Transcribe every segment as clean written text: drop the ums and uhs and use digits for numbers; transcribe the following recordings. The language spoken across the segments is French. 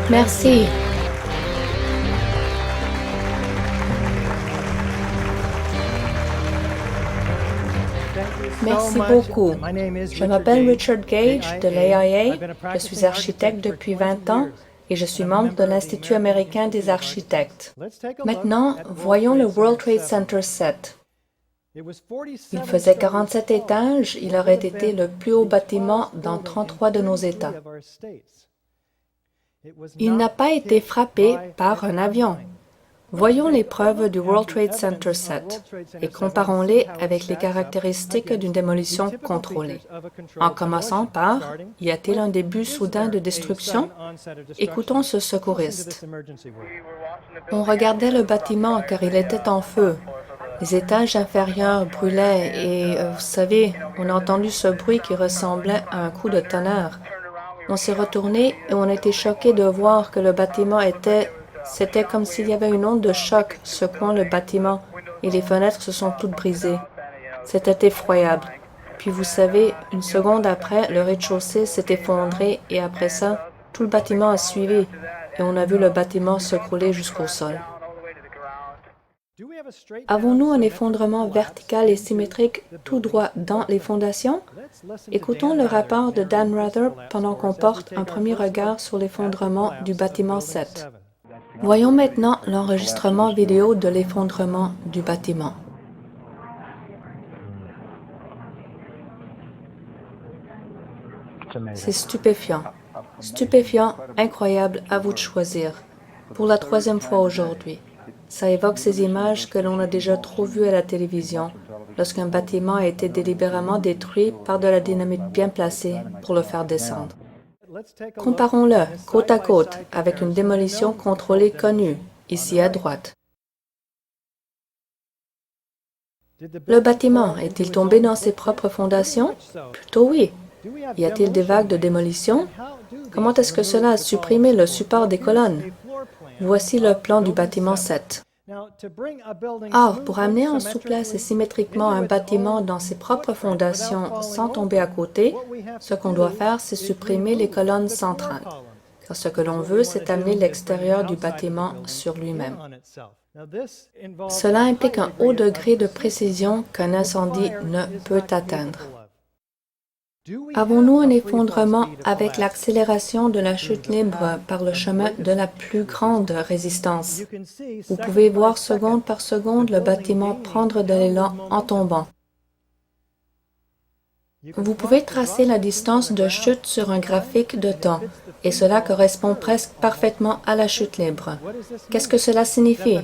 Merci. Merci beaucoup. Je m'appelle Richard Gage de l'AIA. Je suis architecte depuis 20 ans et je suis membre de l'Institut américain des architectes. Maintenant, voyons le World Trade Center 7. Il faisait 47 étages, il aurait été le plus haut bâtiment dans 33 de nos États. Il n'a pas été frappé par un avion. Voyons les preuves du World Trade Center 7 et comparons-les avec les caractéristiques d'une démolition contrôlée. En commençant par, y a-t-il un début soudain de destruction? Écoutons ce secouriste. On regardait le bâtiment car il était en feu. Les étages inférieurs brûlaient et, vous savez, on a entendu ce bruit qui ressemblait à un coup de tonnerre. On s'est retourné et on a été choqués de voir que le bâtiment C'était comme s'il y avait une onde de choc secouant le bâtiment et les fenêtres se sont toutes brisées. C'était effroyable. Puis vous savez, une seconde après, le rez-de-chaussée s'est effondré et après ça, tout le bâtiment a suivi et on a vu le bâtiment s'écrouler jusqu'au sol. Avons-nous un effondrement vertical et symétrique tout droit dans les fondations? Écoutons le rapport de Dan Rather pendant qu'on porte un premier regard sur l'effondrement du bâtiment 7. Voyons maintenant l'enregistrement vidéo de l'effondrement du bâtiment. C'est stupéfiant. Stupéfiant, incroyable, à vous de choisir. Pour la 3e fois aujourd'hui. Ça évoque ces images que l'on a déjà trop vues à la télévision, lorsqu'un bâtiment a été délibérément détruit par de la dynamite bien placée pour le faire descendre. Comparons-le côte à côte avec une démolition contrôlée connue, ici à droite. Le bâtiment est-il tombé dans ses propres fondations? Plutôt oui. Y a-t-il des vagues de démolition? Comment est-ce que cela a supprimé le support des colonnes? Voici le plan du bâtiment 7. Or, pour amener en souplesse et symétriquement un bâtiment dans ses propres fondations sans tomber à côté, ce qu'on doit faire, c'est supprimer les colonnes centrales. Car ce que l'on veut, c'est amener l'extérieur du bâtiment sur lui-même. Cela implique un haut degré de précision qu'un incendie ne peut atteindre. Avons-nous un effondrement avec l'accélération de la chute libre par le chemin de la plus grande résistance? Vous pouvez voir seconde par seconde le bâtiment prendre de l'élan en tombant. Vous pouvez tracer la distance de chute sur un graphique de temps, et cela correspond presque parfaitement à la chute libre. Qu'est-ce que cela signifie?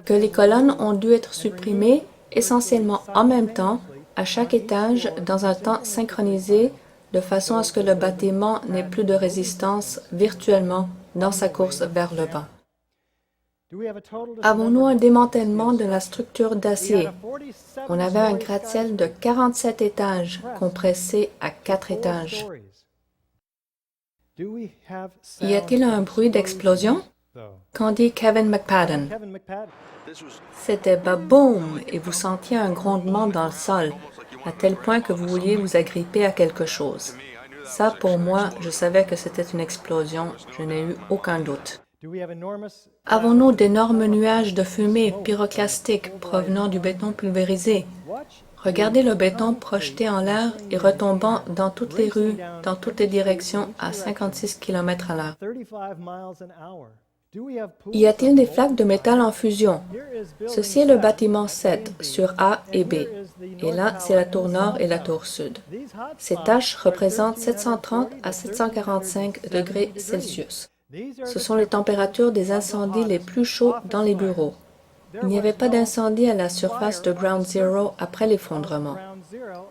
Que les colonnes ont dû être supprimées essentiellement en même temps, à chaque étage, dans un temps synchronisé, de façon à ce que le bâtiment n'ait plus de résistance virtuellement dans sa course vers le bas. Avons-nous un démantèlement de la structure d'acier? On avait un gratte-ciel de 47 étages, compressé à 4 étages. Y a-t-il un bruit d'explosion? Qu'en dit Kevin McPadden? C'était baboum et vous sentiez un grondement dans le sol, à tel point que vous vouliez vous agripper à quelque chose. Ça, pour moi, je savais que c'était une explosion, je n'ai eu aucun doute. Avons-nous d'énormes nuages de fumée pyroclastique provenant du béton pulvérisé? Regardez le béton projeté en l'air et retombant dans toutes les rues, dans toutes les directions à 56 km/h. Y a-t-il des flaques de métal en fusion? Ceci est le bâtiment 7 sur A et B. Et là, c'est la tour nord et la tour sud. Ces taches représentent 730 à 745 degrés Celsius. Ce sont les températures des incendies les plus chauds dans les bureaux. Il n'y avait pas d'incendie à la surface de Ground Zero après l'effondrement.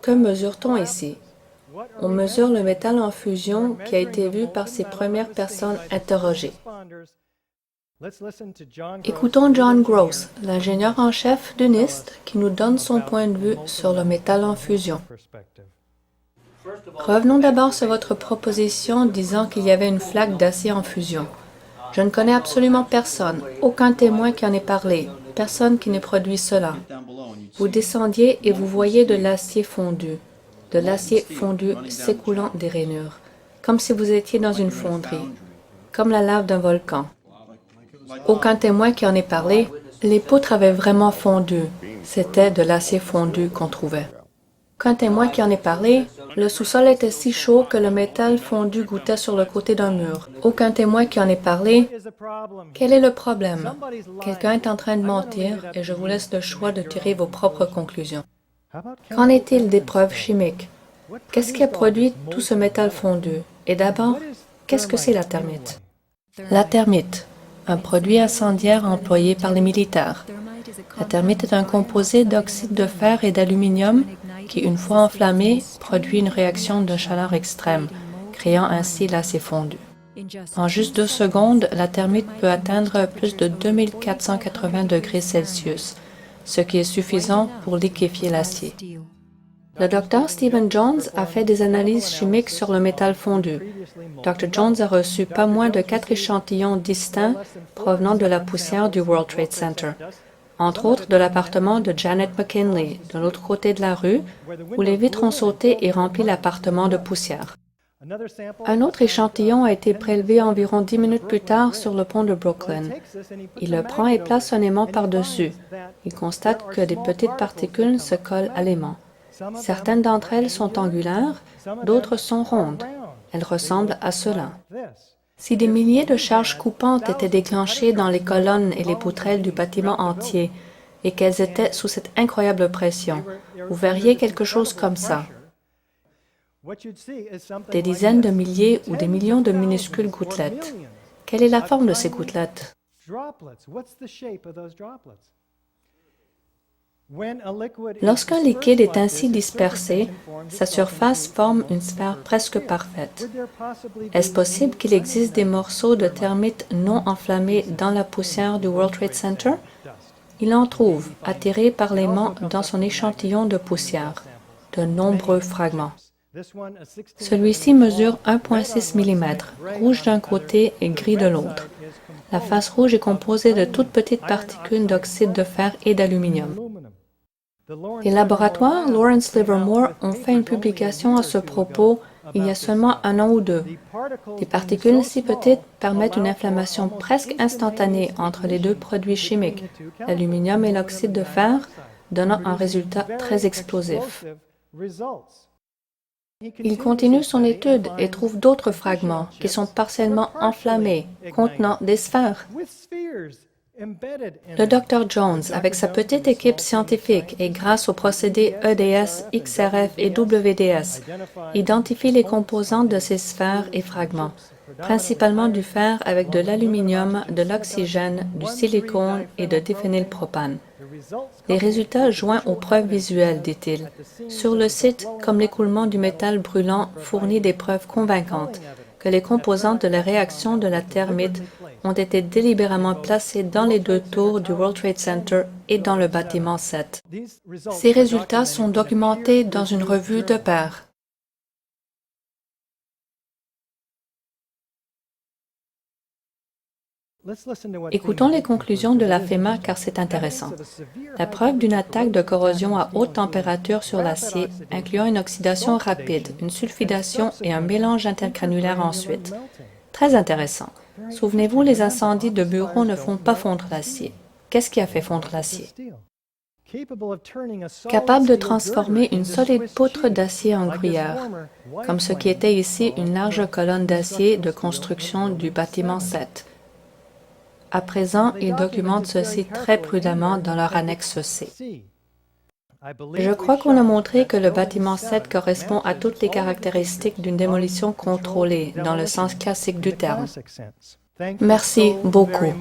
Que mesure-t-on ici? On mesure le métal en fusion qui a été vu par ces premières personnes interrogées. Écoutons John Gross, l'ingénieur en chef du NIST, qui nous donne son point de vue sur le métal en fusion. Revenons d'abord sur votre proposition disant qu'il y avait une flaque d'acier en fusion. Je ne connais absolument personne, aucun témoin qui en ait parlé, personne qui n'ait produit cela. Vous descendiez et vous voyez de l'acier fondu s'écoulant des rainures, comme si vous étiez dans une fonderie. comme la lave d'un volcan. Aucun témoin qui en ait parlé, les poutres avaient vraiment fondu. C'était de l'acier fondu qu'on trouvait. Qu'un témoin qui en ait parlé, le sous-sol était si chaud que le métal fondu gouttait sur le côté d'un mur. Aucun témoin qui en ait parlé. Quel est le problème? Quelqu'un est en train de mentir et je vous laisse le choix de tirer vos propres conclusions. Qu'en est-il des preuves chimiques? Qu'est-ce qui a produit tout ce métal fondu? Et d'abord, qu'est-ce que c'est la thermite? La thermite, un produit incendiaire employé par les militaires. La thermite est un composé d'oxyde de fer et d'aluminium qui, une fois enflammé, produit une réaction de chaleur extrême, créant ainsi l'acier fondu. En juste 2 secondes, la thermite peut atteindre plus de 2480 degrés Celsius, ce qui est suffisant pour liquéfier l'acier. Le Dr Stephen Jones a fait des analyses chimiques sur le métal fondu. Dr Jones a reçu pas moins de 4 échantillons distincts provenant de la poussière du World Trade Center, entre autres de l'appartement de Janet McKinley, de l'autre côté de la rue, où les vitres ont sauté et rempli l'appartement de poussière. Un autre échantillon a été prélevé environ 10 minutes plus tard sur le pont de Brooklyn. Il le prend et place un aimant par-dessus. Il constate que des petites particules se collent à l'aimant. Certaines d'entre elles sont angulaires, d'autres sont rondes. Elles ressemblent à cela. Si des milliers de charges coupantes étaient déclenchées dans les colonnes et les poutrelles du bâtiment entier, et qu'elles étaient sous cette incroyable pression, vous verriez quelque chose comme ça. Des dizaines de milliers ou des millions de minuscules gouttelettes. Quelle est la forme de ces gouttelettes? Lorsqu'un liquide est ainsi dispersé, sa surface forme une sphère presque parfaite. Est-ce possible qu'il existe des morceaux de thermite non enflammés dans la poussière du World Trade Center? Il en trouve, attirés par l'aimant dans son échantillon de poussière, de nombreux fragments. Celui-ci mesure 1,6 mm, rouge d'un côté et gris de l'autre. La face rouge est composée de toutes petites particules d'oxyde de fer et d'aluminium. Les laboratoires Lawrence Livermore ont fait une publication à ce propos il y a seulement 1 an ou 2. Des particules si petites permettent une inflammation presque instantanée entre les 2 produits chimiques, l'aluminium et l'oxyde de fer, donnant un résultat très explosif. Il continue son étude et trouve d'autres fragments qui sont partiellement enflammés, contenant des sphères. Le Dr Jones, avec sa petite équipe scientifique et grâce aux procédés EDS, XRF et WDS, identifie les composants de ces sphères et fragments, principalement du fer avec de l'aluminium, de l'oxygène, du silicone et de diphénylpropane. Les résultats joints aux preuves visuelles, dit-il. Sur le site, comme l'écoulement du métal brûlant fournit des preuves convaincantes que les composants de la réaction de la thermite ont été délibérément placés dans les 2 tours du World Trade Center et dans le bâtiment 7. Ces résultats sont documentés dans une revue de pairs. Écoutons les conclusions de la FEMA car c'est intéressant. La preuve d'une attaque de corrosion à haute température sur l'acier, incluant une oxydation rapide, une sulfidation et un mélange intergranulaire ensuite. Très intéressant. Souvenez-vous, les incendies de bureaux ne font pas fondre l'acier. Qu'est-ce qui a fait fondre l'acier? Capable de transformer une solide poutre d'acier en gruyère, comme ce qui était ici une large colonne d'acier de construction du bâtiment 7. À présent, ils documentent ceci très prudemment dans leur annexe C. Je crois qu'on a montré que le bâtiment 7 correspond à toutes les caractéristiques d'une démolition contrôlée, dans le sens classique du terme. Merci beaucoup.